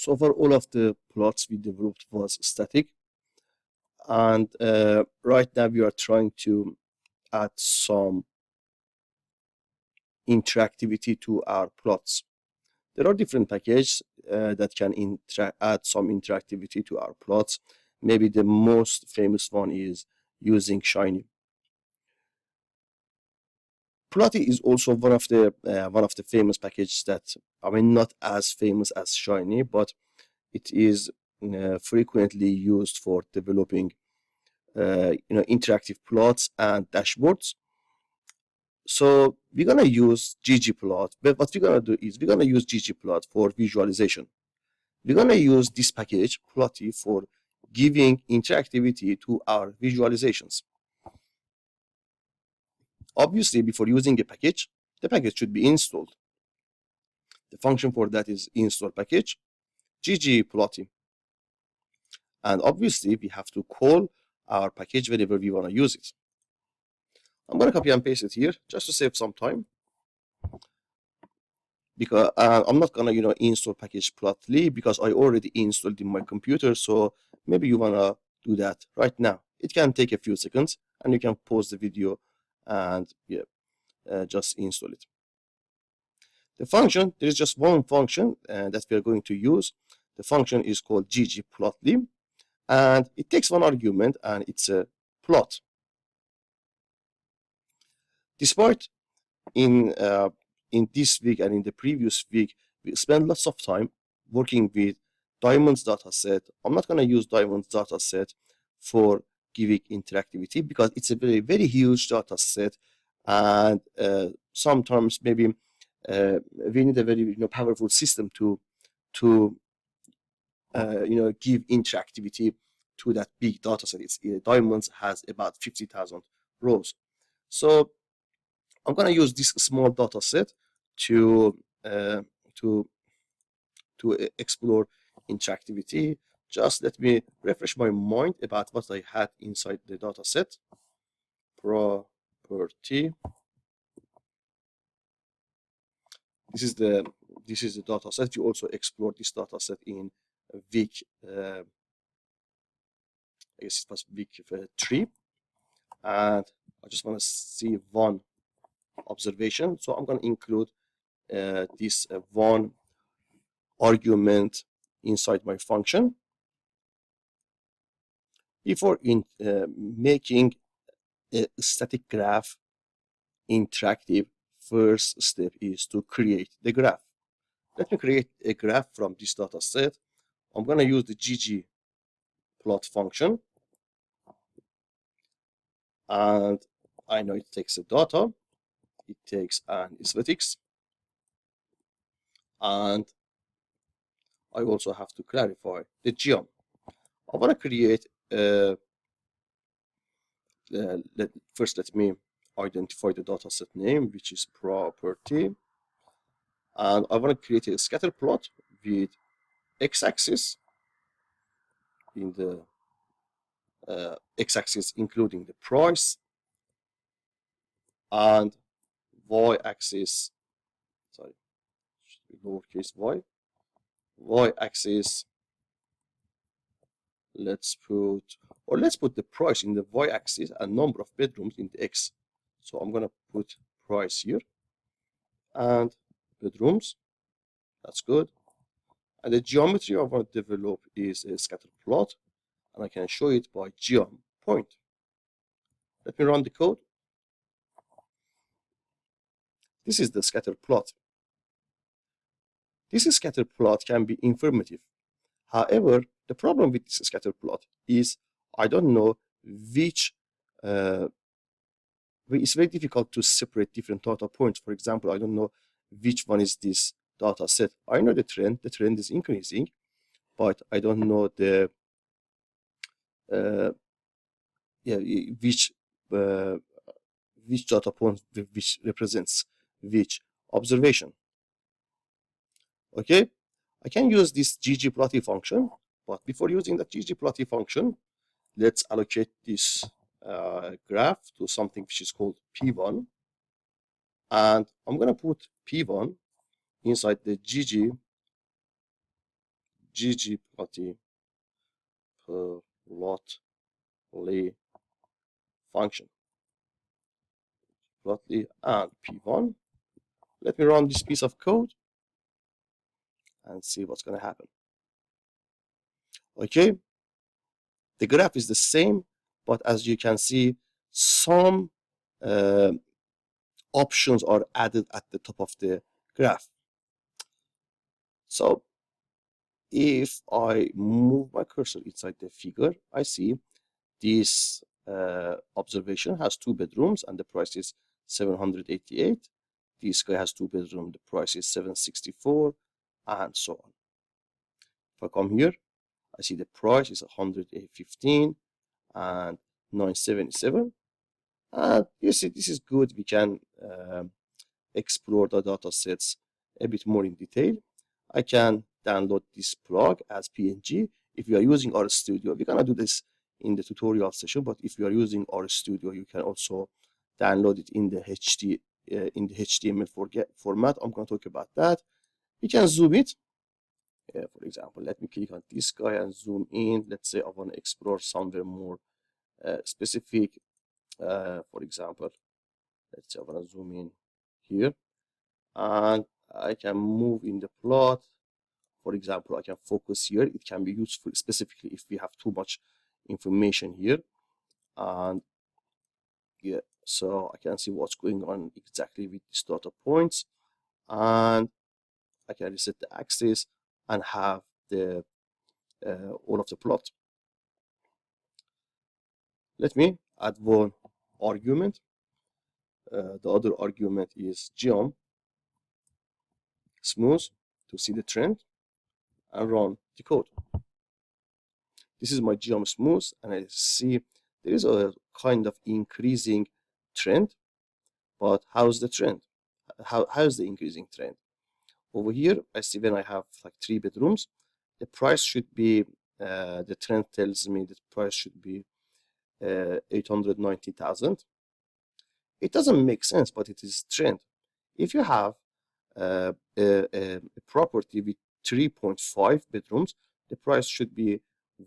So far, all of the plots we developed was static, and right now we are trying to add some interactivity to our plots. There are different packages that can add some interactivity to our plots. Maybe the most famous one is using Shiny. Plotty is also one of the famous packages that, I mean, not as famous as Shiny, but it is frequently used for developing interactive plots and dashboards. So we're gonna use ggplot, but what we're gonna do is we're gonna use ggplot for visualization. We're gonna use this package plotty for giving interactivity to our visualizations. Obviously, before using a package, the package should be installed. The function for that is install package ggplotty, and obviously we have to call our package whenever we want to use it. I'm going to copy and paste it here just to save some time, because I'm not going to install package plotly because I already installed in my computer. So maybe you want to do that right now. It can take a few seconds, and you can pause the video and just install it. The function, there is just one function that we are going to use. The function is called ggplotly, and it takes one argument, and it's a plot. Despite in this week and in the previous week, we spent lots of time working with Diamond's dataset. I'm not going to use Diamond's dataset for giving interactivity because it's a very, very huge dataset, and sometimes maybe we need a very powerful system to give interactivity to that big dataset. Diamonds has about 50,000 rows. So I'm going to use this small data set to explore interactivity. Just let me refresh my mind about what I had inside the data set. Property. This is the data set. We also explored this data set in week, I guess it was week 3, and I just want to see one observation. So I'm going to include this one argument inside my function. Before making a static graph interactive, first step is to create the graph. Let me create a graph from this data set. I'm going to use the ggplot function, and I know it takes a data, it takes an aesthetics, and I also have to clarify the geom. I want to create first let me identify the dataset name, which is property, and I want to create a scatter plot with x-axis in the x-axis including the price, and y-axis, sorry, lowercase y-axis. Let's put the price in the y-axis and number of bedrooms in the x. So I'm gonna put price here and bedrooms. That's good. And the geometry I want to develop is a scatter plot, and I can show it by geom point. Let me run the code. This is the scatter plot. This scatter plot can be informative. However, the problem with this scatter plot is I don't know which, it's very difficult to separate different data points. For example, I don't know which one is this data set. I know the trend is increasing, but I don't know the which data point which represents which observation. Okay, I can use this ggplotty function, but before using the ggplotty function, let's allocate this graph to something which is called P1, and I'm going to put P1 inside the ggplot function. Plotly and p1. Let me run this piece of code and see what's going to happen. Okay, the graph is the same, but as you can see, some options are added at the top of the graph. So if I move my cursor inside the figure, I see this observation has 2 bedrooms and the price is 788. This guy has 2 bedrooms, the price is 764, and so on. If I come here, I see the price is 115 and 977. And you see, this is good. We can explore the data sets a bit more in detail. I can download this plug as PNG. If you are using RStudio, we're gonna do this in the tutorial session, but if you are using RStudio, you can also download it in the HTML format. I'm gonna talk about that. We can zoom it. For example, let me click on this guy and zoom in. Let's say I want to explore somewhere more specific. For example, let's say I want to zoom in here, and I can move in the plot. For example, I can focus here. It can be useful specifically if we have too much information here. And yeah, so I can see what's going on exactly with these data points. And I can reset the axis and have the all of the plot. Let me add one argument. The other argument is geom smooth to see the trend and run the code. This is my geom smooth, and I see there is a kind of increasing trend. But how's the trend? How's the increasing trend? Over here, I see when I have like 3 bedrooms, the price should be, the trend tells me the price should be 890,000. It doesn't make sense, but it is trend. If you have a property with 3.5 bedrooms, the price should be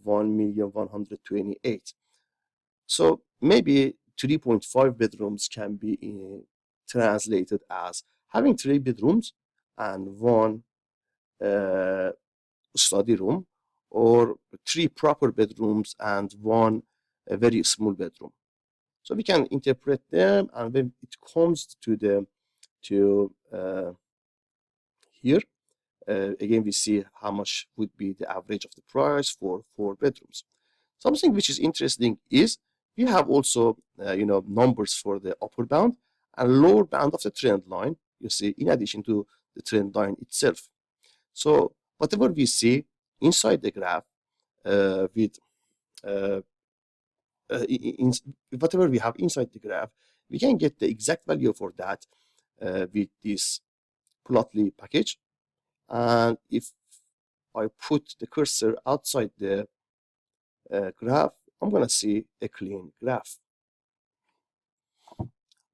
1,128,000. So maybe 3.5 bedrooms can be translated as having 3 bedrooms and 1 study room, or 3 proper bedrooms and 1 very small bedroom. So we can interpret them, and when it comes to the here, again we see how much would be the average of the price for 4 bedrooms. Something which is interesting is we have also numbers for the upper bound and lower bound of the trend line, you see, in addition to the trend line itself. So whatever we see inside the graph whatever we have inside the graph, we can get the exact value for that with this plotly package. And if I put the cursor outside the graph, I'm going to see a clean graph.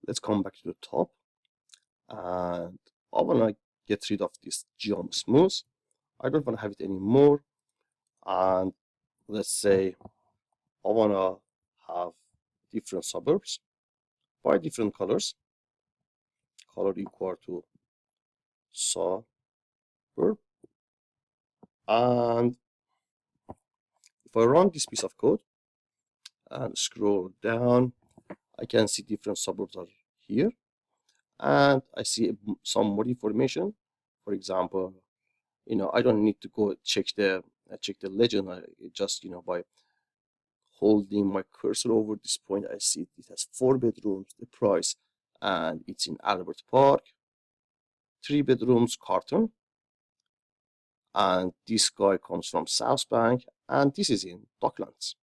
Let's come back to the top, and I want to get rid of this geom smooth. I don't want to have it anymore, and let's say I want to have different suburbs by different colors. Color equal to suburb, and if I run this piece of code and scroll down, I can see different suburbs are here, and I see some more information. For example, I don't need to go check the legend. I just by holding my cursor over this point, I see it has 4 bedrooms, the price, and it's in Albert Park. 3 bedrooms, Carton, and this guy comes from South Bank, and this is in Docklands.